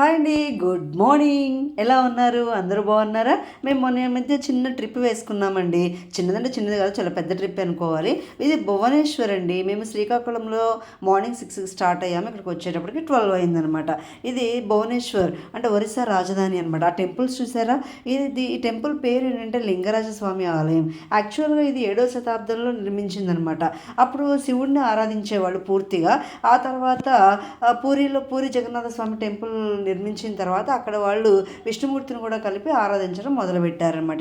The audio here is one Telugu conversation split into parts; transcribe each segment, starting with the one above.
హాయ్ అండి, గుడ్ మార్నింగ్. ఎలా ఉన్నారు? అందరూ బాగున్నారా? మేము మొన్న మధ్య చిన్న ట్రిప్ వేసుకున్నామండి. చిన్నదంటే చిన్నది కాదు, చాలా పెద్ద ట్రిప్ అనుకోవాలి. ఇది భువనేశ్వర్ అండి. మేము శ్రీకాకుళంలో మార్నింగ్ 6కి స్టార్ట్ అయ్యాము. ఇక్కడికి వచ్చేటప్పటికి 12 అయిందనమాట. ఇది భువనేశ్వర్ అంటే ఒరిస్సా రాజధాని అనమాట. ఆ టెంపుల్స్ చూసారా? ఈ టెంపుల్ పేరు ఏంటంటే లింగరాజ స్వామి ఆలయం. యాక్చువల్గా ఇది 7వ శతాబ్దంలో నిర్మించిందనమాట. అప్పుడు శివుడిని ఆరాధించేవాళ్ళు పూర్తిగా. ఆ తర్వాత పూరి జగన్నాథ స్వామి టెంపుల్ నిర్మించిన తర్వాత అక్కడ వాళ్ళు విష్ణుమూర్తిని కూడా కలిపి ఆరాధించడం మొదలుపెట్టారనమాట.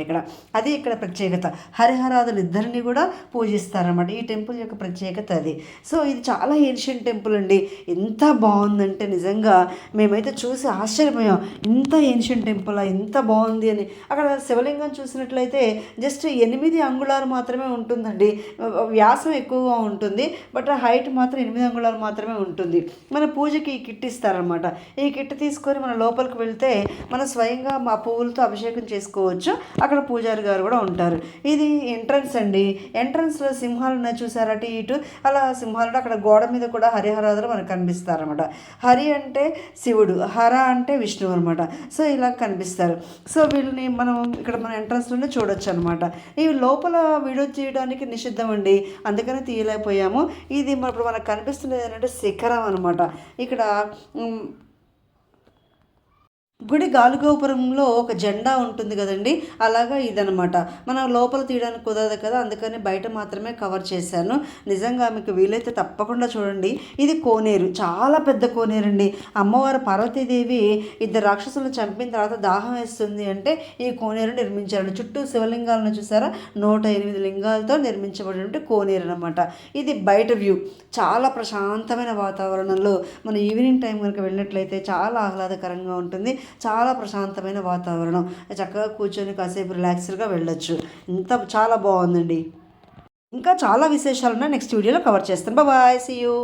ఇక్కడ ప్రత్యేకత. హరిహరాదులు ఇద్దరిని కూడా పూజిస్తారనమాట. ఈ టెంపుల్ యొక్క ప్రత్యేకత అది. సో ఇది చాలా ఏన్షియంట్ టెంపుల్ అండి. ఎంత బాగుందంటే నిజంగా మేమైతే చూసి ఆశ్చర్యపోయాం. ఇంత ఏన్షియంట్ టెంపుల్ ఎంత బాగుంది అని. అక్కడ శివలింగం చూసినట్లయితే జస్ట్ 8 అంగుళాలు మాత్రమే ఉంటుందండి. వ్యాసం ఎక్కువగా ఉంటుంది, బట్ హైట్ మాత్రం 8 అంగుళాలు మాత్రమే ఉంటుంది. మన పూజకి ఈ కిట్ ఇస్తారనమాట. ఈ కిట్ తీసుకొని మన లోపలికి వెళ్తే మనం స్వయంగా మా పువ్వులతో అభిషేకం చేసుకోవచ్చు. అక్కడ పూజారి గారు కూడా ఉంటారు. ఇది ఎంట్రన్స్ అండి. ఎంట్రన్స్లో సింహాలు ఉన్నాయి చూసారు, అటు ఇటు అలా సింహాలు. అక్కడ గోడ మీద కూడా హరిహరాదులు మనకు కనిపిస్తారనమాట. హరి అంటే శివుడు, హర అంటే విష్ణువు అనమాట. సో ఇలా కనిపిస్తారు. సో వీళ్ళని మనం ఇక్కడ మన ఎంట్రన్స్లోనే చూడొచ్చు అనమాట. ఈ లోపల వీడియో తీయడానికి నిషిద్ధం అండి, అందుకని తీయలేకపోయాము. ఇది ఇప్పుడు మనకు కనిపిస్తున్నది ఏంటంటే శిఖరం అనమాట. ఇక్కడ గుడి గాలిగోపురంలో ఒక జెండా ఉంటుంది కదండి, అలాగా ఇదనమాట. మనం లోపల తీయడానికి కుదరదు కదా, అందుకని బయట మాత్రమే కవర్ చేశాను. నిజంగా మీకు వీలైతే తప్పకుండా చూడండి. ఇది కోనేరు, చాలా పెద్ద కోనేరు అండి. అమ్మవారు పార్వతీదేవి 2 రాక్షసులను చంపిన తర్వాత దాహం వేస్తుంది అంటే ఈ కోనేరు నిర్మించారు. చుట్టూ శివలింగాలను చూసారా, 108 లింగాలతో నిర్మించబడినటువంటి కోనేరు అనమాట. ఇది బయట వ్యూ. చాలా ప్రశాంతమైన వాతావరణంలో మనం ఈవినింగ్ టైం కనుక వెళ్ళినట్లయితే చాలా ఆహ్లాదకరంగా ఉంటుంది. చాలా ప్రశాంతమైన వాతావరణం. చక్కగా కూర్చొని కాసేపు రిలాక్స్డ్గా వెళ్ళొచ్చు. చాలా బాగుందండి. ఇంకా చాలా విశేషాలు ఉన్నాయి, నెక్స్ట్ వీడియోలో కవర్ చేస్తాను. Bye, see you.